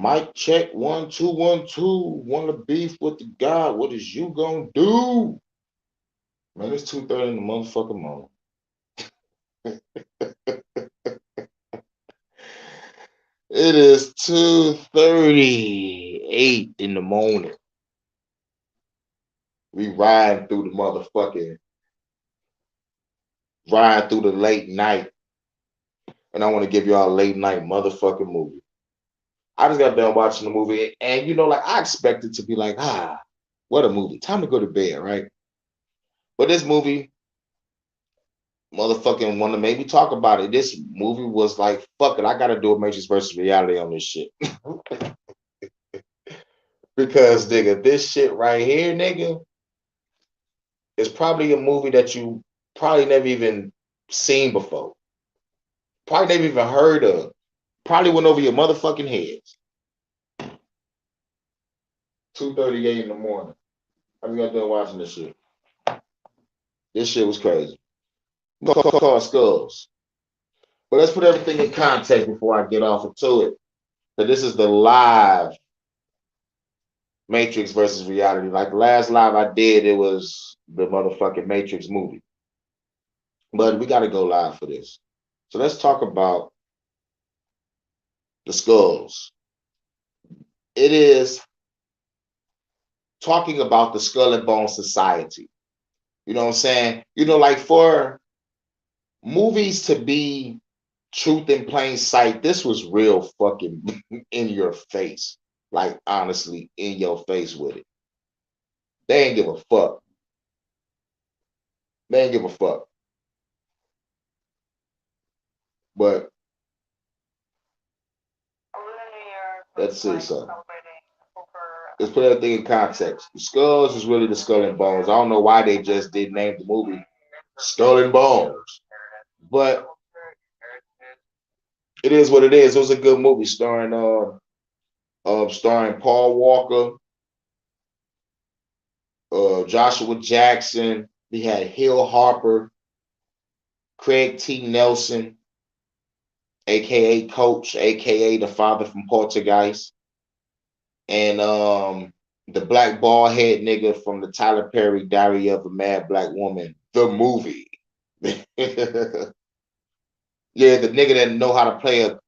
Mic check 1 2 1 2. Wanna beef with the God? What is you gonna do? Man, it's 2:30 in the motherfucking morning. It is 2:38 in the morning. We riding through the late night, and I want to give y'all a late night motherfucking movie. I just got done watching the movie, and like I expected to be like, what a movie. Time to go to bed, right? But this movie, motherfucking want to make me talk about it. This movie was like, fuck it, I gotta do a Matrix versus reality on this shit. Because nigga, this shit right here, nigga, is probably a movie that you probably never even seen before. Probably never even heard of. Probably went over your motherfucking heads. 2:38 in the morning. I'm gonna done watching this shit. This shit was crazy. Called Skulls. But let's put everything in context before I get off into it. So this is the live Matrix versus reality. Like the last live I did, it was the motherfucking Matrix movie. But we gotta go live for this. So let's talk about the skulls. It is talking about the Skull and Bone Society. You know what I'm saying? Like for movies to be truth in plain sight, this was real fucking in your face. Like honestly, in your face with it. They ain't give a fuck. They ain't give a fuck. But let's see something. Let's put everything in context. The Skulls is really the Skull and Bones. I don't know why they just did name the movie Skull and Bones, but it is what it is. It was a good movie starring Paul Walker, Joshua Jackson. We had Hill Harper, Craig T. Nelson, aka Coach, aka the father from Poltergeist, and the black bald head nigga from the Tyler Perry Diary of a Mad Black Woman, the movie. Yeah, the nigga that know how to play a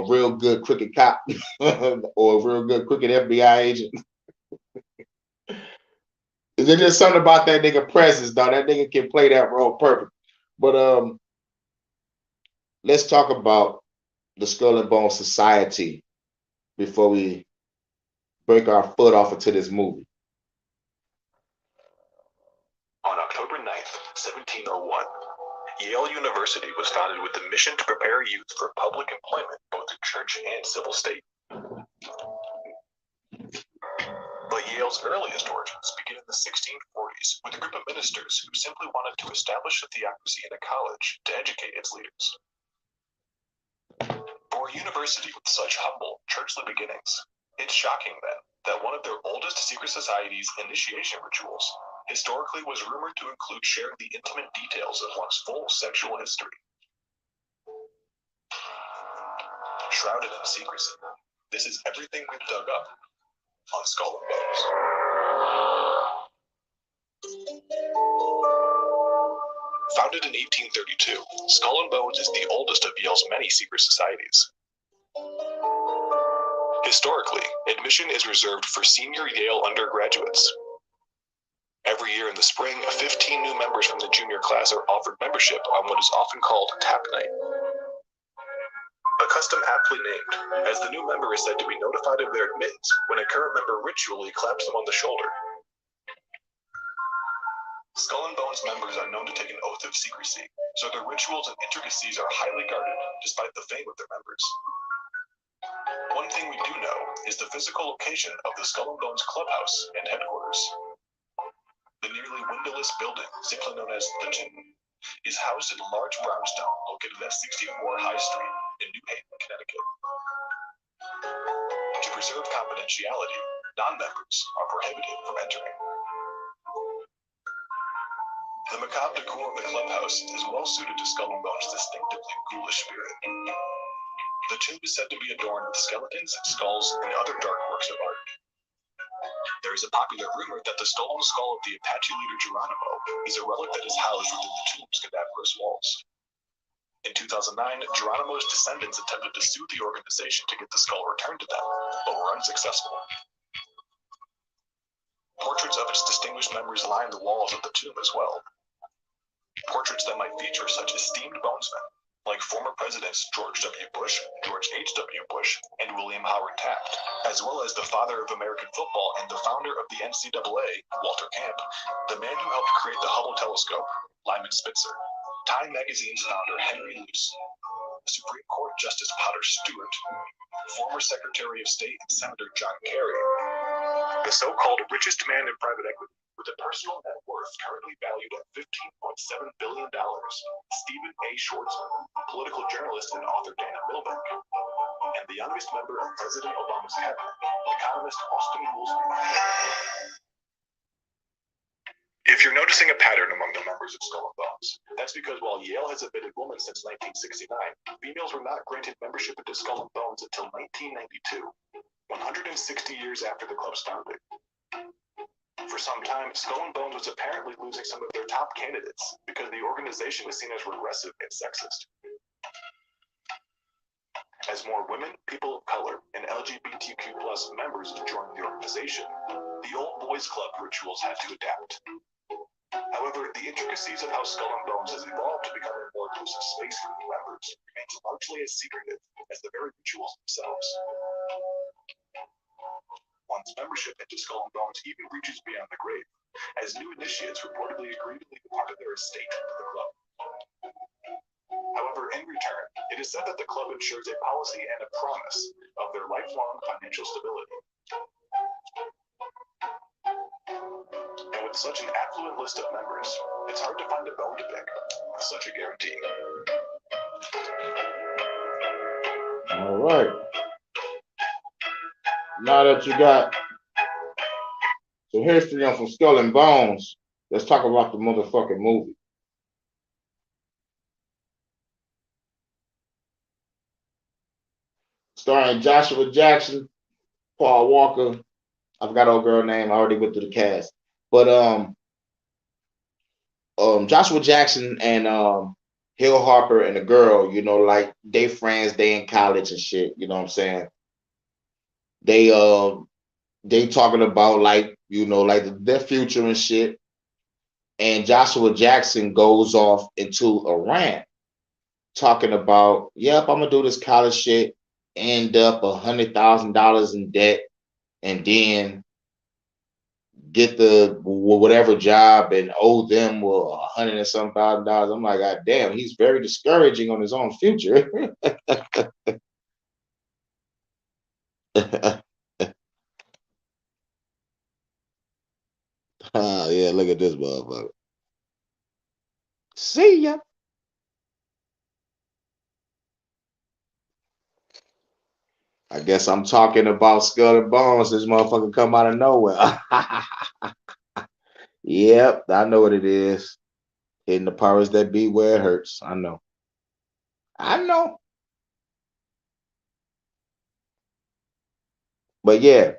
real good crooked cop or a real good crooked FBI agent. There's just something about that nigga presence, dog. That nigga can play that role perfect. But let's talk about the Skull and Bone Society before we break our foot off into this movie. On October 9th, 1701, Yale University was founded with the mission to prepare youth for public employment, both in church and civil state. But Yale's earliest origins begin in the 1640s with a group of ministers who simply wanted to establish a theocracy in a college to educate its leaders. For a university with such humble churchly beginnings, it's shocking then that one of their oldest secret societies' initiation rituals historically was rumored to include sharing the intimate details of one's full sexual history. Shrouded in secrecy, this is everything we've dug up on Skull and Bones. Founded in 1832, Skull and Bones is the oldest of Yale's many secret societies. Historically, admission is reserved for senior Yale undergraduates. Every year in the spring, 15 new members from the junior class are offered membership on what is often called Tap Night. A custom aptly named, as the new member is said to be notified of their admittance when a current member ritually claps them on the shoulder. Skull and Bones members are known to take an oath of secrecy, so their rituals and intricacies are highly guarded, despite the fame of their members. One thing we do know is the physical location of the Skull and Bones clubhouse and headquarters. The nearly windowless building, simply known as the Tomb, is housed in a large brownstone located at 64 High Street in New Haven, Connecticut. To preserve confidentiality, non-members are prohibited from entering. The macabre decor of the clubhouse is well suited to Skull and Bones' distinctively ghoulish spirit. The tomb is said to be adorned with skeletons, skulls, and other dark works of art. There is a popular rumor that the stolen skull of the Apache leader Geronimo is a relic that is housed within the tomb's cadaverous walls. In 2009, Geronimo's descendants attempted to sue the organization to get the skull returned to them, but were unsuccessful. Portraits of its distinguished members line the walls of the tomb as well. Portraits that might feature such esteemed bonesmen, like former presidents George W. Bush, George H.W. Bush, and William Howard Taft, as well as the father of American football and the founder of the NCAA, Walter Camp, the man who helped create the Hubble telescope, Lyman Spitzer, Time magazine's founder Henry Luce, Supreme Court Justice Potter Stewart, former Secretary of State and Senator John Kerry, the so-called richest man in private equity, with a personal net worth currently valued at $15.7 billion, Stephen A. Schwarzman, political journalist and author Dana Milbank, and the youngest member of President Obama's cabinet, economist Austin Goolsbee. If you're noticing a pattern among the members of Skull and Bones, that's because while Yale has admitted women since 1969, females were not granted membership into Skull and Bones until 1992, 160 years after the club's founding. For some time, Skull and Bones was apparently losing some of their top candidates because the organization was seen as regressive and sexist. As more women, people of color, and LGBTQ+ members joined the organization, the old boys club rituals had to adapt. However, the intricacies of how Skull and Bones has evolved to become a more inclusive space for new members remains largely as secretive as the very rituals themselves. One's membership into Skull and Bones even reaches beyond the grave, as new initiates reportedly agree to leave part of their estate to the club. However, in return, it is said that the club ensures a policy and a promise of their lifelong financial stability. And with such an affluent list of members, it's hard to find a bone to pick with such a guarantee. All right. Now that you got some history on some Skull and Bones, let's talk about the motherfucking movie. Starring Joshua Jackson, Paul Walker. I forgot old girl name. I already went through the cast. But Joshua Jackson and Hill Harper and the girl, you know, like they friends, they in college and shit, you know what I'm saying? They talking about like, you know, like their future and shit. And Joshua Jackson goes off into a rant talking about, yep, I'm gonna do this college shit, end up $100,000 in debt, and then get the whatever job and owe them $100 and some thousand dollars. I'm like, God damn, he's very discouraging on his own future. Yeah, look at this motherfucker. See ya. I guess I'm talking about Skull and Bones. This motherfucker come out of nowhere. Yep, I know what it is. Hitting the powers that be where it hurts. I know. I know. But yeah.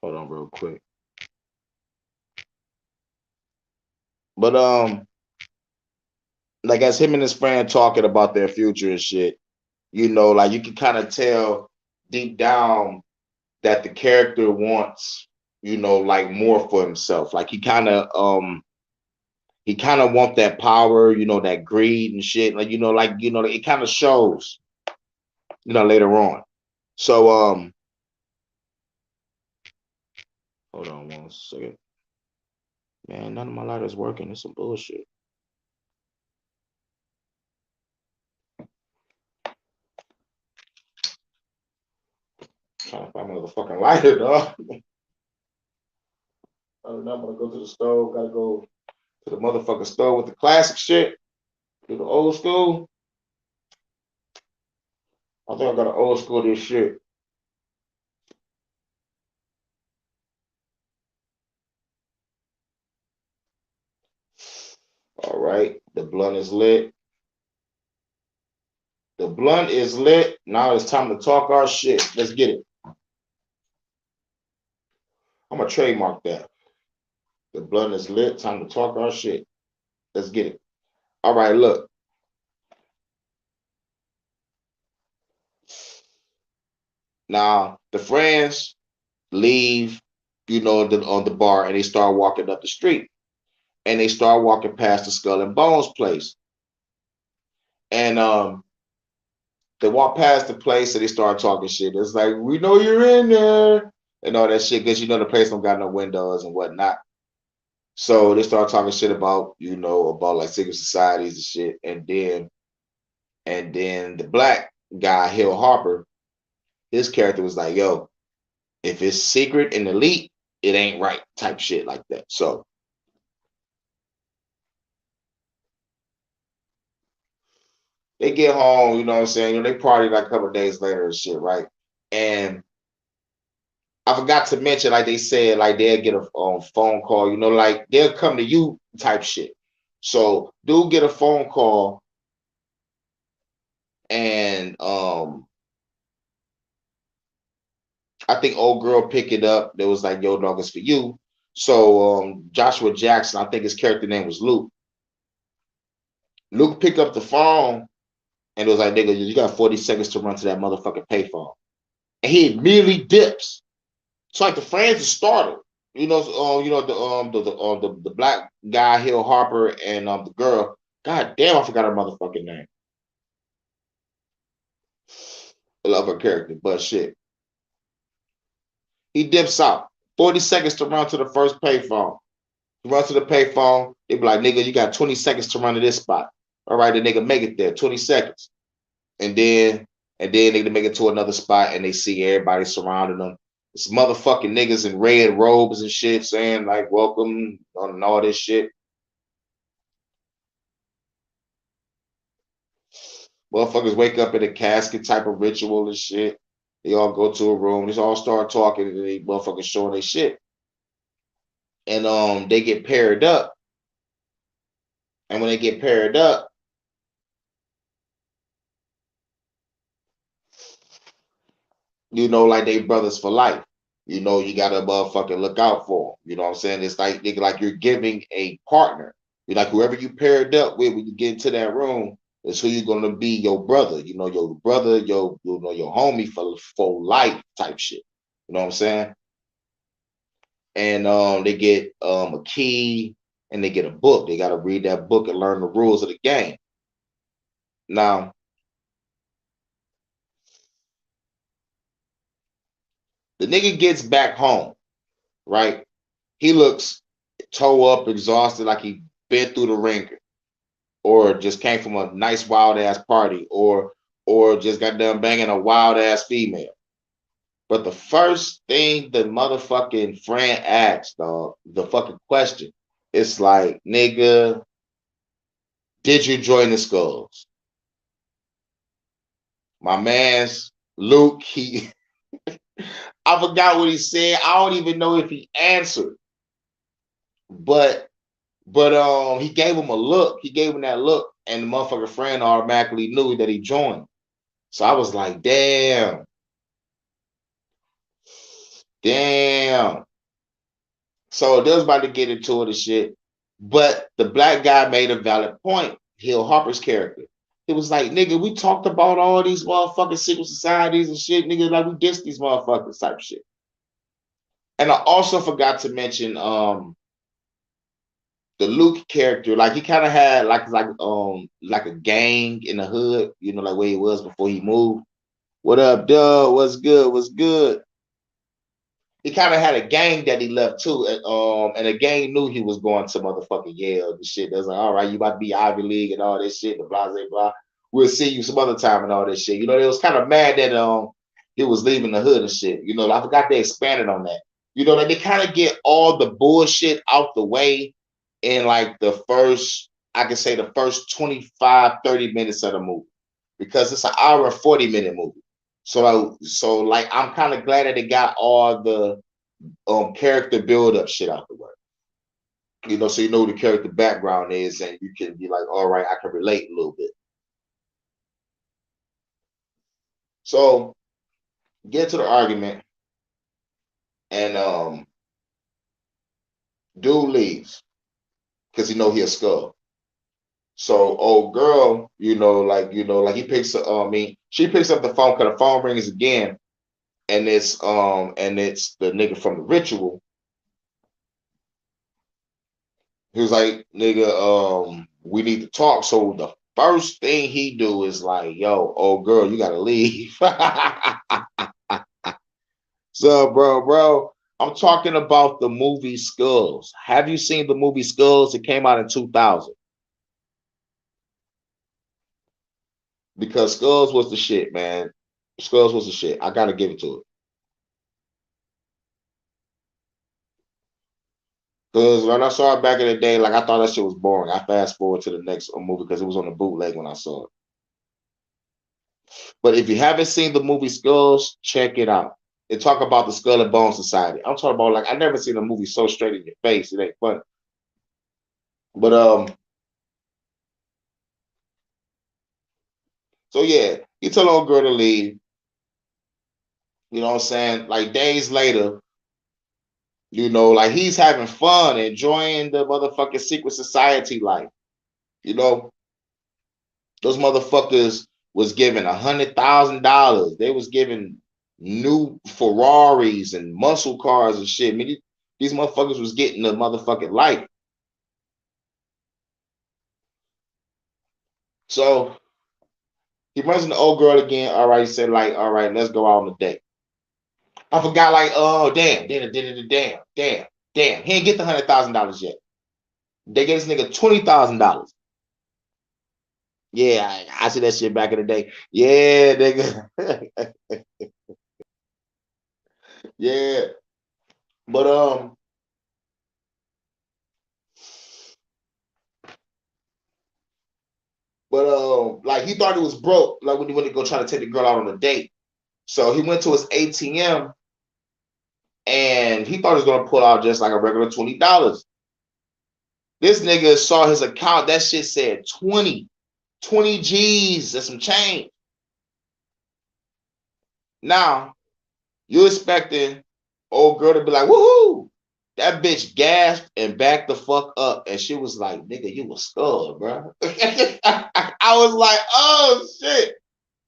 Hold on real quick. But like as him and his friend talking about their future and shit, you know, like you can kind of tell deep down that the character wants, you know, like more for himself. Like he kind of want that power, you know, that greed and shit. Like, you know, it kind of shows, you know, later on. So hold on one second. Man, none of my lighters working. It's some bullshit. Trying to find another fucking lighter, dog. I don't know. I'm gonna go to the stove. Gotta go to the motherfucking stove with the classic shit. Do the old school. I think I gotta old school this shit. All All right, the blunt is lit. The blunt is lit. Now it's time to talk our shit. Let's get it. I'm gonna trademark that. The blunt is lit. Time to talk our shit. Let's get it. All right, look. Now the friends leave, on the bar, and they start walking up the street, and they start walking past the Skull and Bones place, and they walk past the place and they start talking shit. It's like, we know you're in there and all that shit because the place don't got no windows and whatnot. So they start talking shit about, about like secret societies and shit. And then the black guy, Hill Harper, his character was like, yo, if it's secret and elite, it ain't right, type shit like that. So they get home, you know what I'm saying? They party like a couple days later and shit, right? And I forgot to mention, like they said, like they'll get a phone call, like they'll come to you type shit. So dude get a phone call, and I think old girl pick it up. There was like, yo, dog, it's for you. So Joshua Jackson, I think his character name was Luke. Luke picked up the phone and it was like, nigga, you got 40 seconds to run to that motherfucking payphone. And he immediately dips. So like the friends are startled. The black guy, Hill Harper, and the girl. God damn, I forgot her motherfucking name. I love her character, but shit. He dips out. 40 seconds to run to the first payphone. He runs to the payphone. They be like, nigga, you got 20 seconds to run to this spot. All right, the nigga make it there. 20 seconds. And then they make it to another spot and they see everybody surrounding them. It's motherfucking niggas in red robes and shit saying like welcome and all this shit. Motherfuckers wake up in a casket type of ritual and shit. They all go to a room. They all start talking and they motherfuckers showing their shit. And they get paired up. And when they get paired up, like they brothers for life. You gotta motherfucking look out for them. You know what I'm saying? It's like you're giving a partner. You're like whoever you paired up with when you get into that room is who you're gonna be your brother. Your brother, your homie for life type shit. You know what I'm saying? And they get a key and they get a book. They gotta read that book and learn the rules of the game. Now, the nigga gets back home, right? He looks toe up, exhausted, like he been through the ringer, or just came from a nice wild ass party, or just got done banging a wild ass female. But the first thing the motherfucking friend asks, dog, the fucking question, it's like, nigga, did you join the Skulls? My man's Luke, I forgot what he said. I don't even know if he answered, but he gave him a look. He gave him that look, and the motherfucker friend automatically knew that he joined. So I was like, damn. So they was about to get into it and shit. But the black guy made a valid point. Hill Harper's character. It was like, nigga, we talked about all these motherfucking secret societies and shit, nigga, like we dissed these motherfuckers type shit. And I also forgot to mention the Luke character, like he kind of had like a gang in the hood, like where he was before he moved. What up, dog? What's good? What's good? He kind of had a gang that he left too, and the gang knew he was going to motherfucking Yale and shit. They was like, all right, you about to be Ivy League and all this shit, and blah blah blah. We'll see you some other time and all this shit. They was kind of mad that he was leaving the hood and shit. I forgot they expanded on that. Like they kind of get all the bullshit out the way in like I can say the first 25, 30 minutes of the movie, because it's an hour and 40-minute movie. So like I'm kind of glad that they got all the character build up shit out the way. You know, so you know what the character background is, and you can be like, all right, I can relate a little bit. So get to the argument, and dude leaves because he know he a skull. So old girl, like he picks up. I mean, she picks up the phone because the phone rings again, and it's the nigga from the ritual. He was like, nigga, we need to talk. So the first thing he do is like, yo, old girl, you gotta leave. So, bro, I'm talking about the movie Skulls. Have you seen the movie Skulls? It came out in 2000. Because Skulls was the shit, man. Skulls was the shit. I gotta give it to it. Because when I saw it back in the day, like I thought that shit was boring. I fast forward to the next movie because it was on the bootleg when I saw it. But if you haven't seen the movie Skulls, check it out. It talk about the Skull and Bone Society. I'm talking about like I never seen a movie so straight in your face. It ain't funny. But so yeah, he told old girl to leave. You know what I'm saying? Like days later, like he's having fun, enjoying the motherfucking secret society life. You know, those motherfuckers was given $100,000. They was given new Ferraris and muscle cars and shit. I mean, these motherfuckers was getting the motherfucking life. So he runs into the old girl again. All right, he said, like, all right, let's go out on a date. I forgot, like, oh, damn. He ain't get the $100,000 yet. They gave this nigga $20,000. Yeah, I see that shit back in the day. Yeah, nigga. Yeah. But like he thought it was broke, like when he went to go try to take the girl out on a date. So he went to his ATM and he thought he was gonna pull out just like a regular $20. This nigga saw his account, that shit said 20 G's and some change. Now you expecting old girl to be like, woohoo! That bitch gasped and backed the fuck up, and she was like, "Nigga, you a stud, bro." I was like, "Oh shit!"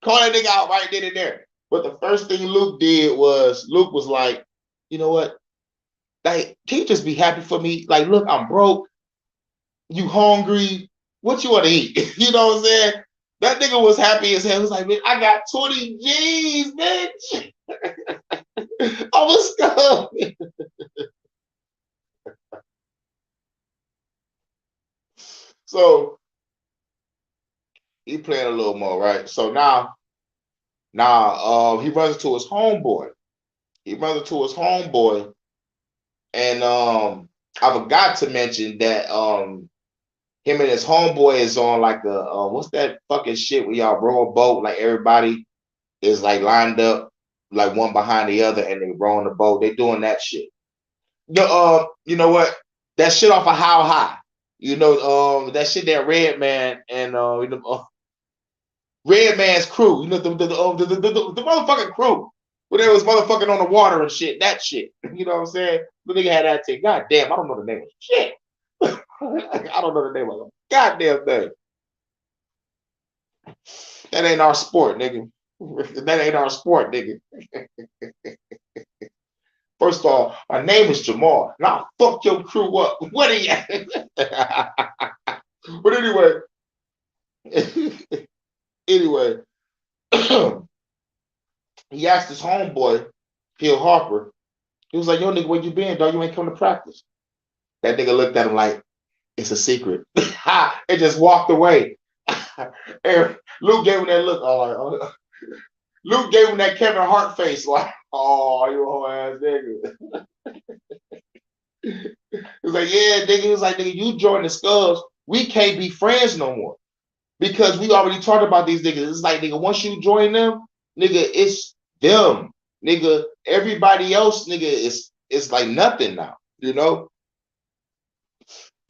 Call that nigga out right then and there. But the first thing Luke did was Luke was like, "You know what? Like, can you just be happy for me? Like, look, I'm broke. You hungry? What you want to eat?" You know what I'm saying? That nigga was happy as hell. He was like, "Man, I got 20 G's, bitch. I'm a stud." So he playing a little more, right? So now he runs into his homeboy. He runs into his homeboy, and I forgot to mention that him and his homeboy is on like a what's that fucking shit where y'all row a boat, like everybody is like lined up like one behind the other and they rowing the boat. They doing that shit. You know what? That shit off of How High. That shit that Red Man and Red Man's crew. The motherfucking crew. Where they was motherfucking on the water and shit. That shit. You know what I'm saying? The nigga had that thing. God damn, I don't know the name of shit. I don't know the name of them. Goddamn thing. That ain't our sport, nigga. That ain't our sport, nigga. First of all, my name is Jamal. Now fuck your crew up. What are you? But anyway, anyway, he asked his homeboy, Phil Harper. He was like, "Yo, nigga, where you been, dog? You ain't come to practice." That nigga looked at him like, "It's a secret." And just walked away. And Luke gave him that look. Oh. Luke gave him that Kevin Hart face, like, "Oh, you whole ass nigga." He was like, "Yeah, nigga." He was like, "Nigga, you join the Skulls. We can't be friends no more because we already talked about these niggas." It's like, nigga, once you join them, nigga, it's them, nigga. Everybody else, nigga, is like nothing now, you know.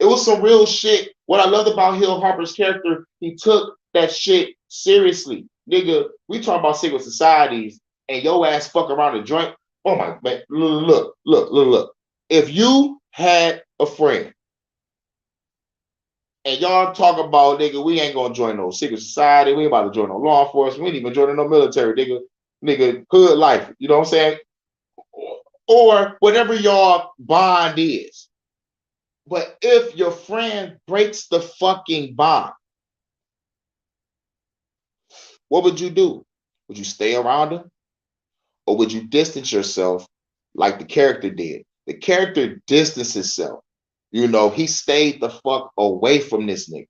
It was some real shit. What I loved about Hill Harper's character, he took that shit seriously. Nigga, we talk about secret societies and your ass fuck around the joint. Oh my man, look. If you had a friend and y'all talk about, nigga, we ain't gonna join no secret society, we ain't about to join no law enforcement, we ain't even joining no military, nigga, hood life, you know what I'm saying? Or whatever y'all bond is. But if your friend breaks the fucking bond, what would you do? Would you stay around them? Or would you distance yourself like the character did? The character distanced himself. You know, he stayed the fuck away from this nigga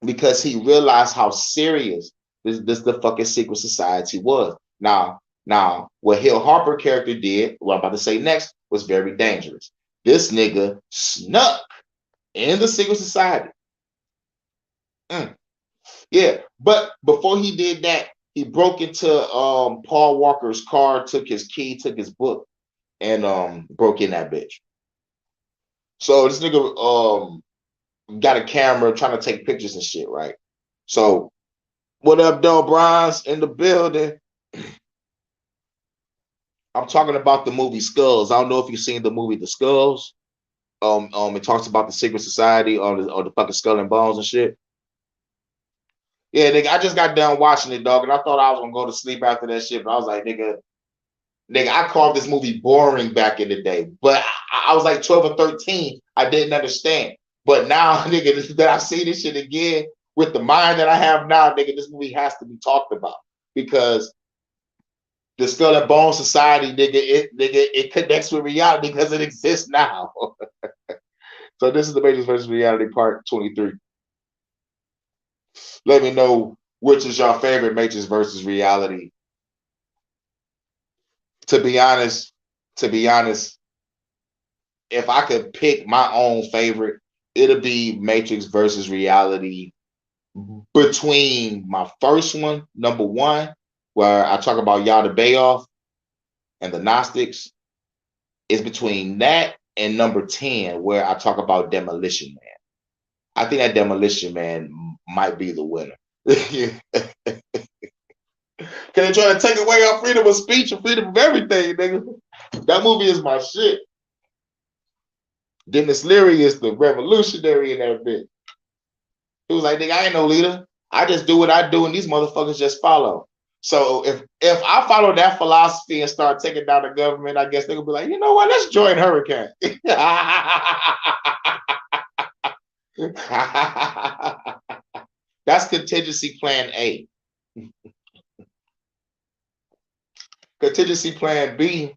because he realized how serious this the fucking secret society was. Now, what Hill Harper character did, what I'm about to say next, was very dangerous. This nigga snuck in the secret society. Yeah, but before he did that, he broke into Paul Walker's car, took his key, took his book, and broke in that bitch. So this nigga got a camera trying to take pictures and shit, right? So what up, Del Bronze in the building? I'm talking about the movie Skulls. I don't know if you've seen the movie The Skulls. It talks about the secret society or the fucking Skull and Bones and shit. Yeah, nigga, I just got done watching it, dog, and I thought I was gonna go to sleep after that shit, but I was like, nigga, I called this movie boring back in the day, but I was like 12 or 13. I didn't understand. But now, nigga, that I see this shit again with the mind that I have now, nigga, this movie has to be talked about because the Skull and Bone Society, it connects with reality because it exists now. So this is the Matrix versus Reality Part 23. Let me know which is your favorite Matrix versus Reality. To be honest, if I could pick my own favorite, it'll be Matrix versus Reality between my first one, number one, where I talk about Yada Bayoff and the Gnostics, is between that and number 10, where I talk about Demolition Man. I think that Demolition Man might be the winner. Because they're trying to take away our freedom of speech and freedom of everything, nigga. That movie is my shit. Dennis Leary is the revolutionary in that bit. He was like, nigga, I ain't no leader. I just do what I do, and these motherfuckers just follow. So if I follow that philosophy and start taking down the government, I guess they're gonna be like, you know what? Let's join Hurricane. That's contingency plan A. Contingency plan B.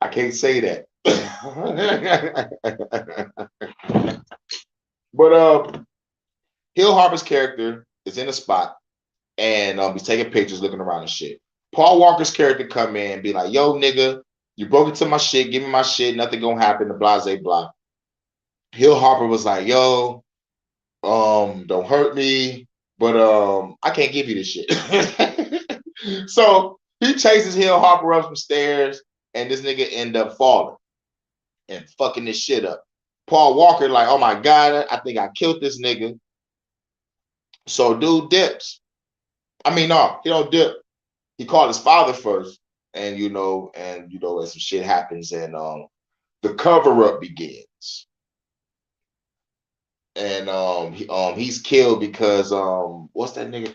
I can't say that. But Hill Harper's character is in a spot and he's taking pictures, looking around and shit. Paul Walker's character come in and be like, yo, nigga, you broke into my shit, give me my shit, nothing gonna happen, the blase blah. Hill Harper was like, yo, don't hurt me, but I can't give you this shit. So he chases Hill Harper up some stairs, and this nigga end up falling and fucking this shit up. Paul Walker like, oh my God, I think I killed this nigga. So dude dips. I mean, no, he don't dip. He called his father first, and as some shit happens, and the cover up begins. And he's killed because what's that nigga?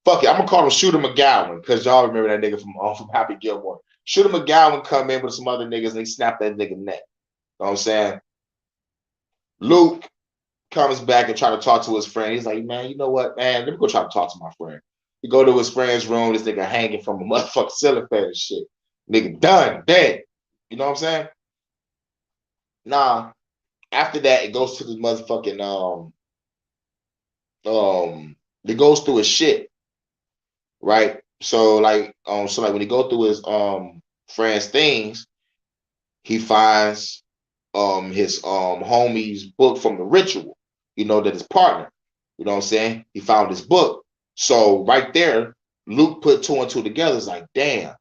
Fuck it, I'm gonna call him Shooter McGowan because y'all remember that nigga from Happy Gilmore. Shooter McGowan come in with some other niggas and they snap that nigga neck. You know what I'm saying? Luke comes back and try to talk to his friend. He's like, man, you know what, man? Let me go try to talk to my friend. He go to his friend's room. This nigga hanging from a motherfucking ceiling fan and shit. Nigga done, dead. You know what I'm saying? Nah. After that, it goes to the motherfucking it goes through his shit, right? So like when he go through his friend's things, he finds his homie's book from the ritual, that his partner, you know what I'm saying? He found his book. So right there, Luke put two and two together. It's like, damn,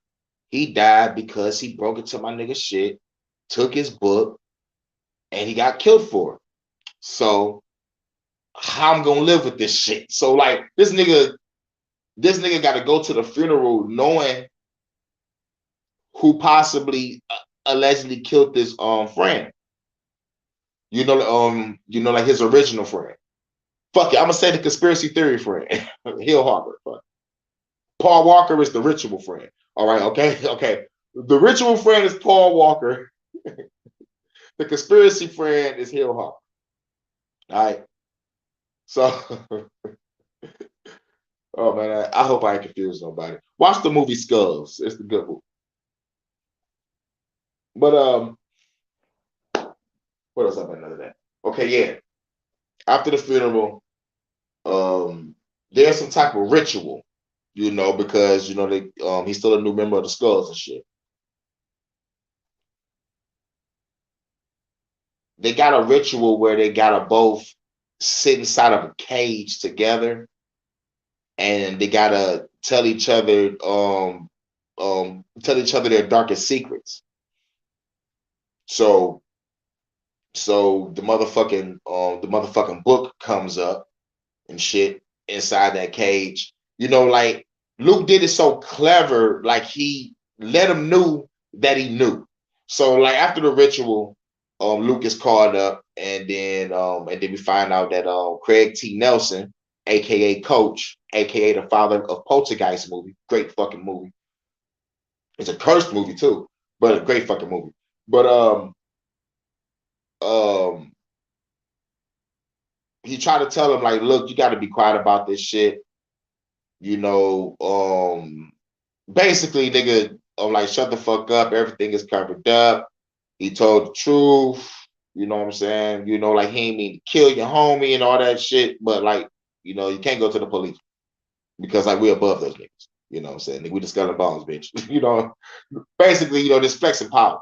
he died because he broke into my nigga shit, took his book, and he got killed for it. So how I'm gonna live with this shit? So like this nigga got to go to the funeral knowing who possibly allegedly killed this friend. Like his original friend. Fuck it, I'm gonna say the conspiracy theory friend, Hill Harbor. Fuck. Paul Walker is the ritual friend. All right, okay, okay. The ritual friend is Paul Walker. The conspiracy friend is Hill Harbor. All right. So, oh man, I hope I ain't confused nobody. Watch the movie Skulls. It's the good movie. But what else happened after that? Okay, yeah. After the funeral, there's some type of ritual, because they he's still a new member of the Skulls and shit. They got a ritual where they gotta both sit inside of a cage together, and they gotta tell each other their darkest secrets. So the motherfucking book comes up and shit inside that cage. Like Luke did it so clever, like he let him knew that he knew. So like after the ritual, Luke is called up, and then we find out that Craig T. Nelson, aka Coach, aka the father of Poltergeist movie, great fucking movie. It's a cursed movie too, but a great fucking movie. But um he tried to tell him like, look, you got to be quiet about this shit. Basically, nigga, I'm like, shut the fuck up. Everything is covered up. He told the truth. You know what I'm saying? Like he ain't mean to kill your homie and all that shit. But like, you can't go to the police because like we're above those niggas. You know what I'm saying? We the skull and bones, bitch. Basically, this flexing power.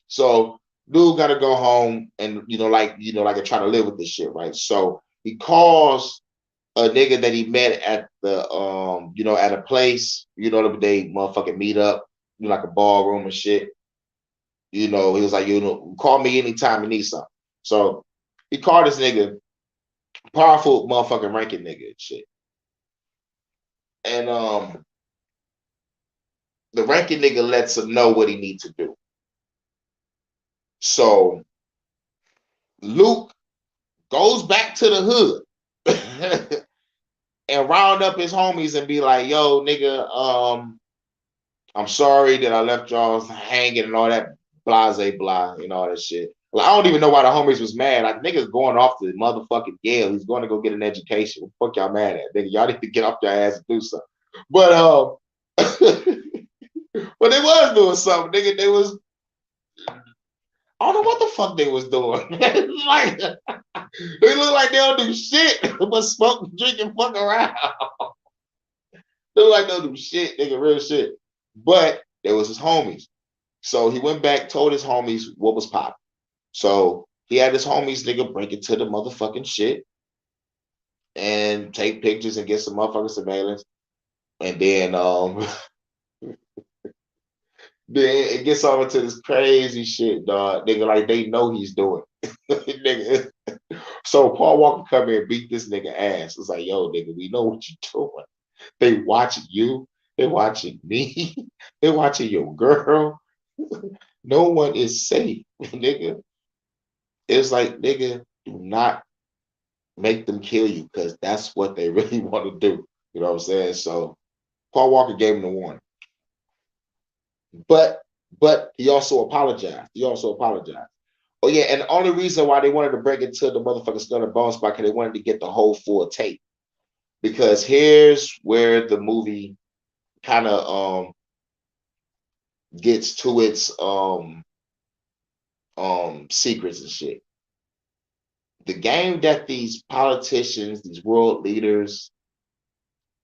So dude got to go home and like I try to live with this shit, right? So he calls a nigga that he met at the at a place, they motherfucking meet up, like a ballroom and shit. He was like, call me anytime you need something. So he called this nigga, powerful motherfucking ranking nigga and shit. And the ranking nigga lets him know what he needs to do. So Luke goes back to the hood and round up his homies and be like, yo, nigga, I'm sorry that I left y'all hanging and all that blase blah and all that shit. Like, I don't even know why the homies was mad. Like, niggas going off to motherfucking Yale. He's going to go get an education. What the fuck y'all mad at? Nigga, y'all need to get off your ass and do something. But but they was doing something, nigga. They was, I don't know what the fuck they was doing. Like, they look like they don't do shit but smoke, drink, and fuck around. They look like they don't do shit, nigga, real shit. But there was his homies. So he went back, told his homies what was popping. So he had his homies, nigga, break into the motherfucking shit and take pictures and get some motherfucking surveillance. And then then it gets over to this crazy shit, dog. Nigga, like they know he's doing. Nigga. So Paul Walker come here and beat this nigga ass. It's like, yo, nigga, we know what you're doing. They watching you. They watching me. They watching your girl. No one is safe, nigga. It's like, nigga, do not make them kill you because that's what they really want to do. You know what I'm saying? So Paul Walker gave him the warning. But he also apologized. Oh yeah, and the only reason why they wanted to break into the motherfucking Skull and Bones spot because they wanted to get the whole full tape. Because here's where the movie kind of gets to its secrets and shit. The game that these politicians, these world leaders,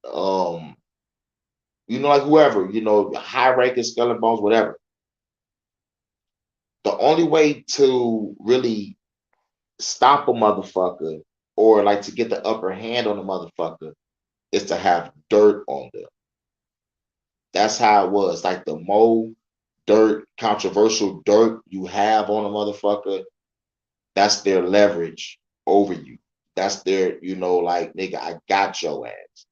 like whoever, high ranking Skull and Bones, whatever. The only way to really stop a motherfucker or like to get the upper hand on a motherfucker is to have dirt on them. That's how it was. Like the more dirt, controversial dirt you have on a motherfucker, that's their leverage over you. That's their, like, nigga, I got your ass.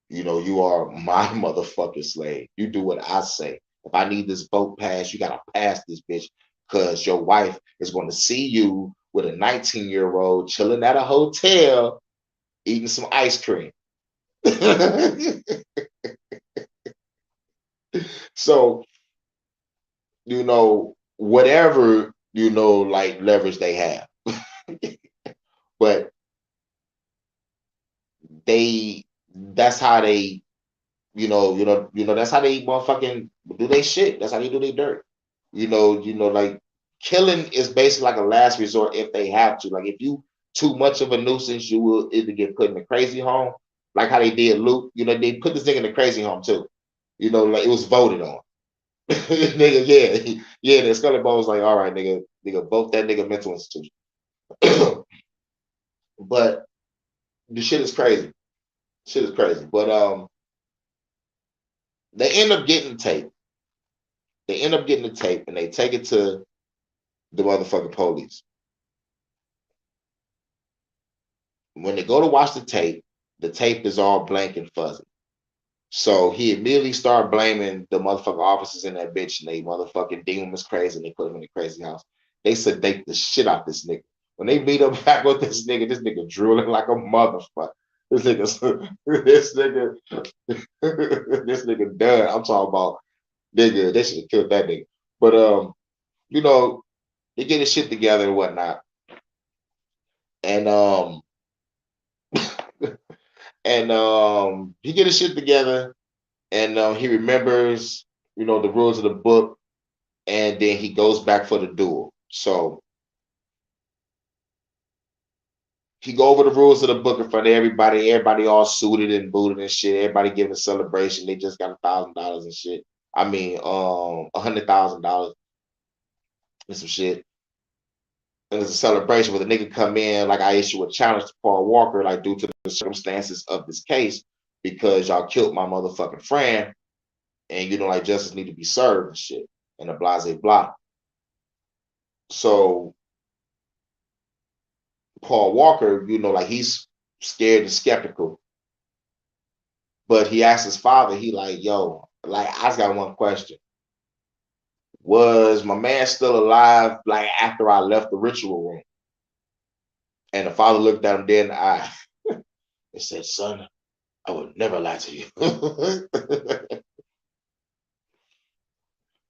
You are my motherfucking slave. You do what I say. If I need this boat pass, you gotta pass this bitch, because your wife is going to see you with a 19-year-old chilling at a hotel eating some ice cream. So, whatever, like leverage they have. But that's how they, that's how they motherfucking do they shit. That's how they do their dirt. Like killing is basically like a last resort if they have to. Like if you too much of a nuisance, you will either get put in a crazy home, like how they did Luke. They put this nigga in the crazy home too. Like it was voted on. Nigga, yeah. The Scully Bone was like, all right, nigga, vote that nigga mental institution. But the shit is crazy. Shit is crazy. But they end up getting the tape. They end up getting the tape and they take it to the motherfucking police. When they go to watch the tape is all blank and fuzzy. So he immediately started blaming the motherfucking officers in that bitch, and they motherfucking deem him as crazy, and they put him in a crazy house. They sedate the shit out this nigga. When they meet up back with this nigga drooling like a motherfucker. This nigga, this nigga done. I'm talking about, nigga, they should have killed that nigga. But they get his shit together and whatnot. And he get his shit together, and he remembers, the rules of the book, and then he goes back for the duel. So he go over the rules of the book in front of everybody. Everybody all suited and booted and shit. Everybody giving a celebration. They just got $1,000 and shit. I mean, $100,000 and some shit. And it's a celebration where the nigga come in like, I issue a challenge to Paul Walker, like due to the circumstances of this case, because y'all killed my motherfucking friend, and like justice need to be served and shit, and a blase blah. So Paul Walker, like he's scared and skeptical, but he asked his father, he like, yo, like I just got one question. Was my man still alive like after I left the ritual room? And the father looked at him dead in the eye and said, son, I would never lie to you.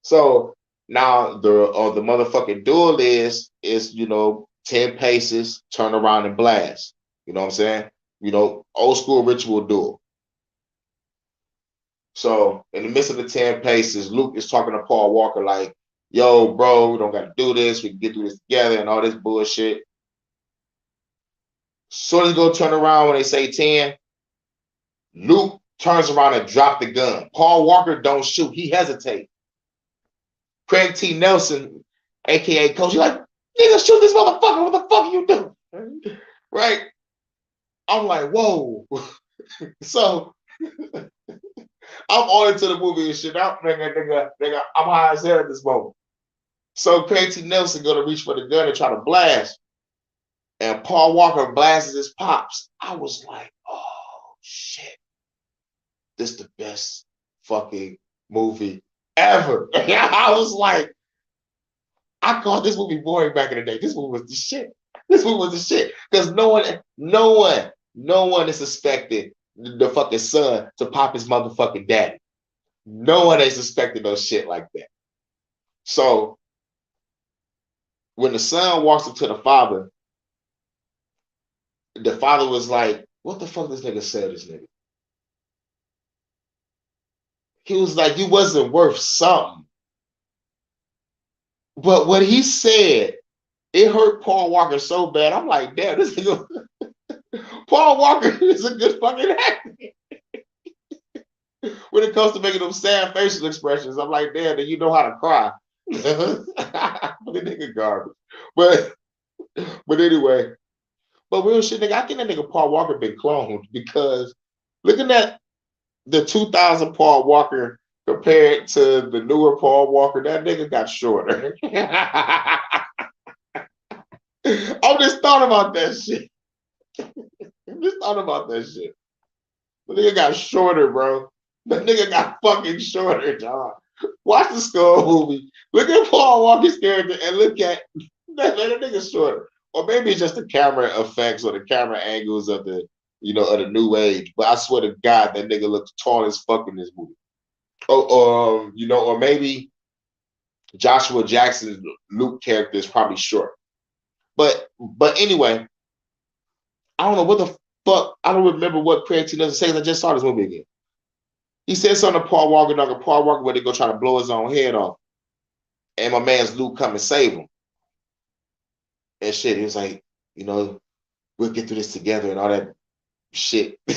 So now the motherfucking duel is 10 paces, turn around and blast. You know what I'm saying? Old school ritual duel. So in the midst of the 10 paces, Luke is talking to Paul Walker like, yo, bro, we don't got to do this. We can get through this together and all this bullshit. Soon as go turn around when they say 10, Luke turns around and drop the gun. Paul Walker don't shoot. He hesitates. Craig T. Nelson, a.k.a. Coach, he's like, nigga, shoot this motherfucker. What the fuck you do? Right? I'm like, whoa. So I'm on into the movie and shit. Nigga, I'm high as hell at this moment. So Craig T. Nelson gonna reach for the gun and try to blast. And Paul Walker blasts his pops. I was like, oh shit. This is the best fucking movie ever. I was like, I called this movie boring back in the day. This movie was the shit. This movie was the shit. Because no one is suspecting the fucking son to pop his motherfucking daddy. No one is suspecting no shit like that. So when the son walks up to the father was like, what the fuck this nigga said this nigga? He was like, you wasn't worth something. But what he said, it hurt Paul Walker so bad. I'm like, damn, this nigga, Paul Walker is a good fucking actor. When it comes to making them sad facial expressions, I'm like, damn, you know how to cry. The nigga garbage. But anyway, but real shit, nigga, I think that nigga Paul Walker been cloned, because looking at the 2000 Paul Walker compared to the newer Paul Walker, that nigga got shorter. I just thought about that shit. I just thought about that shit. The nigga got shorter, bro. The nigga got fucking shorter, dog. Watch the Skull movie. Look at Paul Walker's character and look at that nigga shorter. Or maybe it's just the camera effects or the camera angles of the, of the new age. But I swear to God, that nigga looks tall as fuck in this movie. Or maybe Joshua Jackson's Luke character is probably short. But anyway, I don't know what the fuck. I don't remember what Craig T. Nelson says. I just saw this movie again. He said something to Paul Walker, dog, and Paul Walker where they go try to blow his own head off. And my man's Luke come and save him. And shit, he was like, we'll get through this together and all that shit. I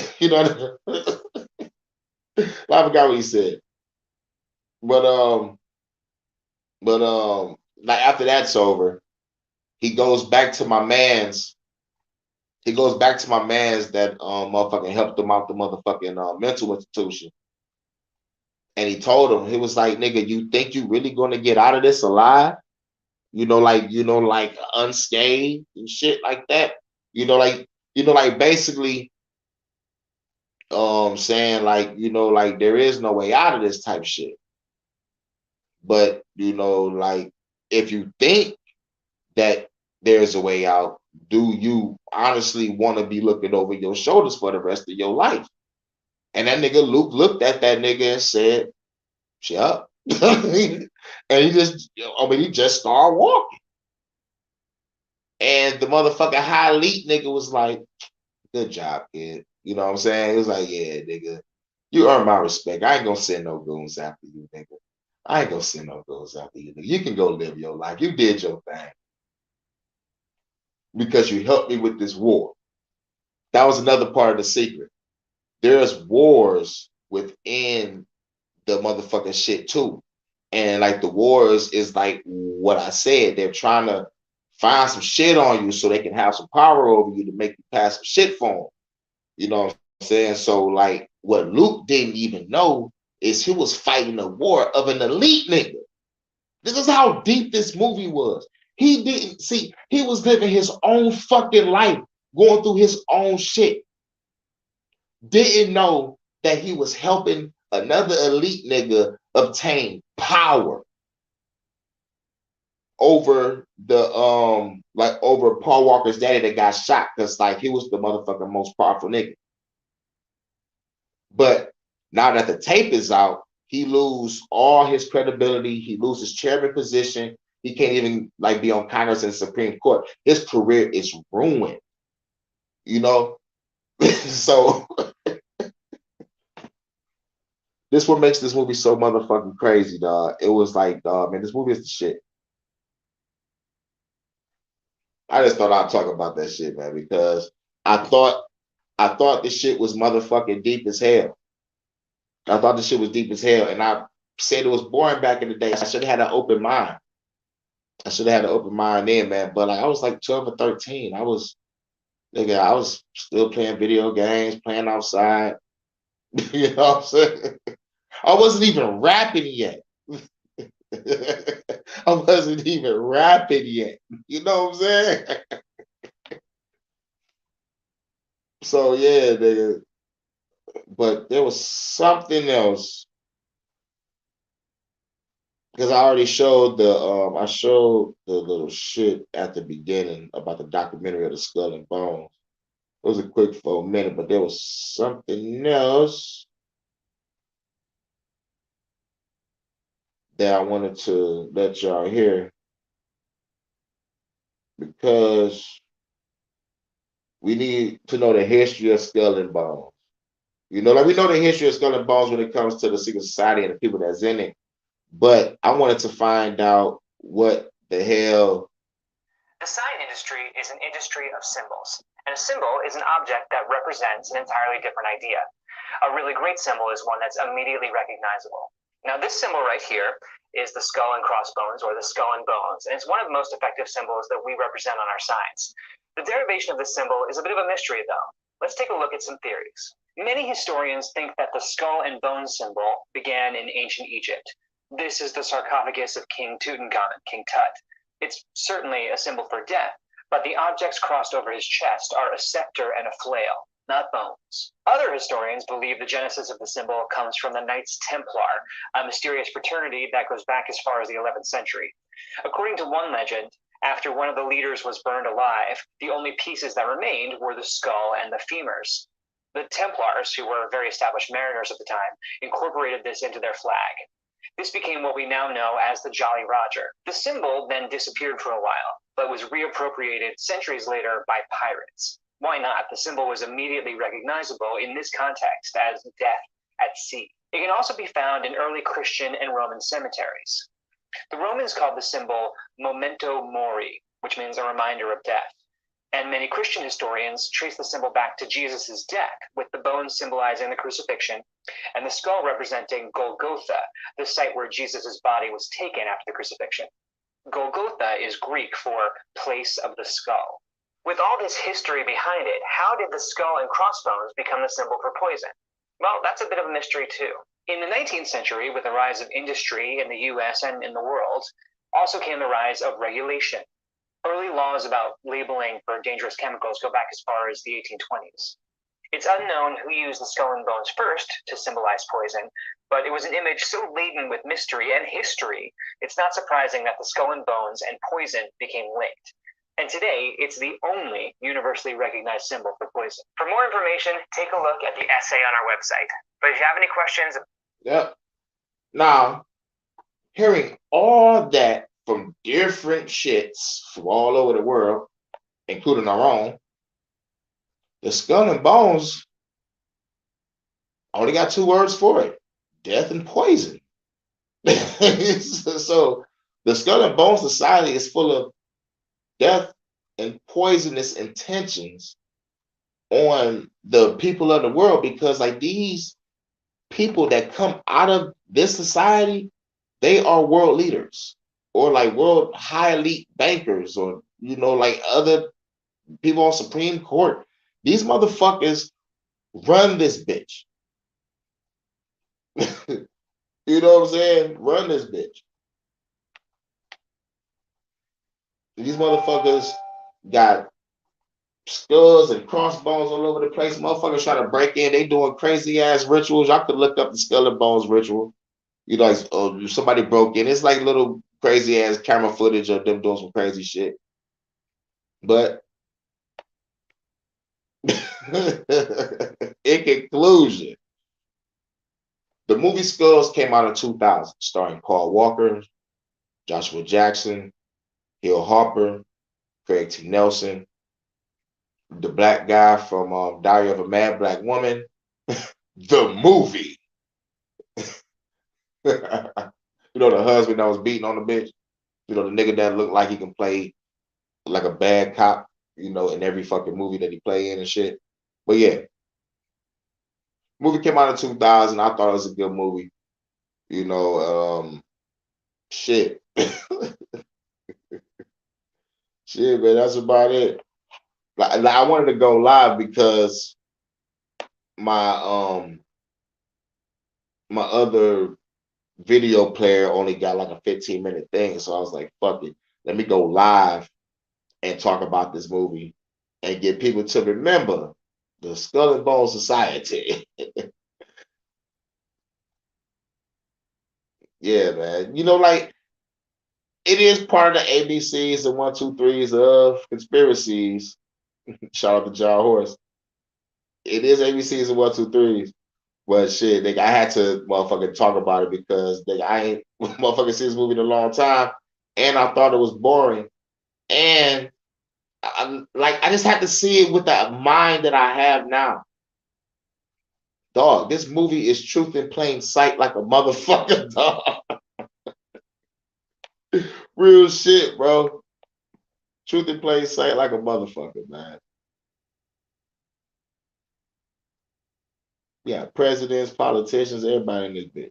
forgot what he said. But like after that's over, he goes back to my man's. He goes back to my man's that motherfucking helped him out the motherfucking mental institution. And he told him, he was like, nigga, you think you really gonna get out of this alive? Like unscathed and shit like that. Basically saying like there is no way out of this type shit. But like if you think that there's a way out, do you honestly want to be looking over your shoulders for the rest of your life? And that nigga Luke looked at that nigga and said, shut up. And he just started walking. And the motherfucking high elite nigga was like, good job, kid. You know what I'm saying? He was like, yeah, nigga, you earn my respect. I ain't gonna send no goons after you, nigga. I ain't gonna send no goons after you, nigga. You can go live your life. You did your thing. Because you helped me with this war. That was another part of the secret. There's wars within the motherfucking shit too. And like the wars is like what I said. They're trying to find some shit on you so they can have some power over you to make you pass some shit for them. You know what I'm saying? So like what Luke didn't even know is he was fighting a war of an elite nigga. This is how deep this movie was. He didn't see, he was living his own fucking life, going through his own shit. Didn't know that he was helping another elite nigga obtain power over over Paul Walker's daddy that got shot because like he was the motherfucking most powerful nigga. But now that the tape is out, he lose all his credibility. He loses chairman position. He can't even like be on Congress and Supreme Court. His career is ruined. So this what makes this movie so motherfucking crazy, dog. It was like, dog, man, this movie is the shit. I just thought I'd talk about that shit, man, because I thought this shit was motherfucking deep as hell. I thought this shit was deep as hell, and I said it was boring back in the day. I should have had an open mind. I should have had an open mind then, man. But like I was like 12 or 13. I was still playing video games, playing outside. You know what I'm saying? I wasn't even rapping yet. I wasn't even rapping yet. You know what I'm saying? So yeah, nigga. But there was something else. Because I already showed the little shit at the beginning about the documentary of the Skull and Bones. It was a quick for a minute, but there was something else that I wanted to let y'all hear because we need to know the history of Skull and Bones. Like we know the history of Skull and Bones when it comes to the secret society and the people that's in it. But I wanted to find out what the hell. The sign industry is an industry of symbols, and a symbol is an object that represents an entirely different idea. A really great symbol is one that's immediately recognizable. Now, this symbol right here is the skull and crossbones, or the skull and bones, and it's one of the most effective symbols that we represent on our signs. The derivation of this symbol is a bit of a mystery, though. Let's take a look at some theories. Many historians think that the skull and bones symbol began in ancient Egypt. This is the sarcophagus of King Tutankhamun, King Tut. It's certainly a symbol for death, but the objects crossed over his chest are a scepter and a flail, not bones. Other historians believe the genesis of the symbol comes from the Knights Templar, a mysterious fraternity that goes back as far as the 11th century. According to one legend, after one of the leaders was burned alive, the only pieces that remained were the skull and the femurs. The Templars, who were very established mariners at the time, incorporated this into their flag. This became what we now know as the Jolly Roger. The symbol then disappeared for a while, but was reappropriated centuries later by pirates. Why not? The symbol was immediately recognizable in this context as death at sea. It can also be found in early Christian and Roman cemeteries. The Romans called the symbol memento mori, which means a reminder of death. And many Christian historians trace the symbol back to Jesus' death, with the bones symbolizing the crucifixion and the skull representing Golgotha, the site where Jesus' body was taken after the crucifixion. Golgotha is Greek for place of the skull. With all this history behind it, how did the skull and crossbones become the symbol for poison? Well, that's a bit of a mystery too. In the 19th century, with the rise of industry in the US and in the world, also came the rise of regulation. Early laws about labeling for dangerous chemicals go back as far as the 1820s. It's unknown who used the skull and bones first to symbolize poison, but it was an image so laden with mystery and history, it's not surprising that the skull and bones and poison became linked. And today, it's the only universally recognized symbol for poison. For more information, take a look at the essay on our website. But if you have any questions... Yep. Now, hearing all that from different shits from all over the world, including our own, the skull and bones only got two words for it: death and poison. So the Skull and Bones Society is full of death and poisonous intentions on the people of the world, because like these people that come out of this society, they are world leaders or like world high elite bankers, or like other people on Supreme Court. These motherfuckers run this bitch. You know what I'm saying? Run this bitch. These motherfuckers got skulls and crossbones all over the place. Motherfuckers try to break in. They doing crazy ass rituals. Y'all could look up the Skull and Bones ritual. Like, oh, somebody broke in. It's like little crazy ass camera footage of them doing some crazy shit. But in conclusion, the movie Skulls came out in 2000, starring Paul Walker, Joshua Jackson, Hill Harper, Craig T. Nelson, the black guy from Diary of a Mad Black Woman, the movie. The husband that was beating on the bitch. The nigga that looked like he can play like a bad cop, in every fucking movie that he play in and shit. But yeah, movie came out in 2000. I thought it was a good movie. Shit. Shit, man, that's about it. Like, I wanted to go live because my my other video player only got like a 15-minute thing, so I was like, fuck it, let me go live and talk about this movie and get people to remember the Skull and Bones Society. Yeah, man. Like, it is part of the ABCs and 1, 2, 3s of conspiracies. Shout out to John Horst. It is ABCs and 1, 2, 3s. But shit, I had to motherfucking talk about it because I ain't motherfucking seen this movie in a long time, and I thought it was boring. And I just had to see it with the mind that I have now. Dog, this movie is truth in plain sight like a motherfucker, dog. Real shit, bro. Truth in plain sight like a motherfucker, man. Yeah, presidents, politicians, everybody in this bitch.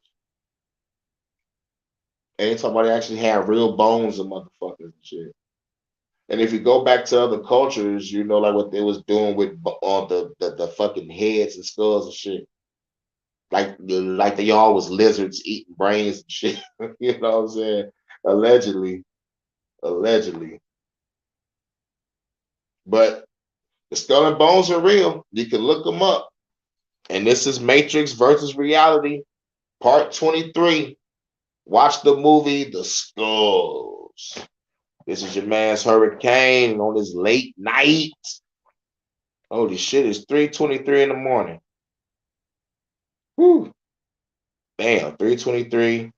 Ain't talking about they actually had real bones of motherfuckers and shit. And if you go back to other cultures, you know, like what they was doing with all the fucking heads and skulls and shit. Like they all was lizards eating brains and shit. You know what I'm saying? Allegedly, allegedly. But the skull and bones are real. You can look them up. And this is Matrix versus Reality, part 23. Watch the movie The Skulls. This is your man's Hurricane on this late night. Holy shit, it's 3:23 in the morning. Whew. Damn, 3:23.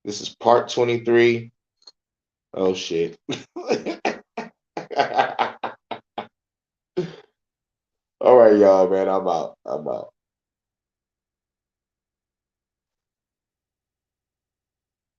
This is part 23. Oh shit. All right, y'all, man. I'm out.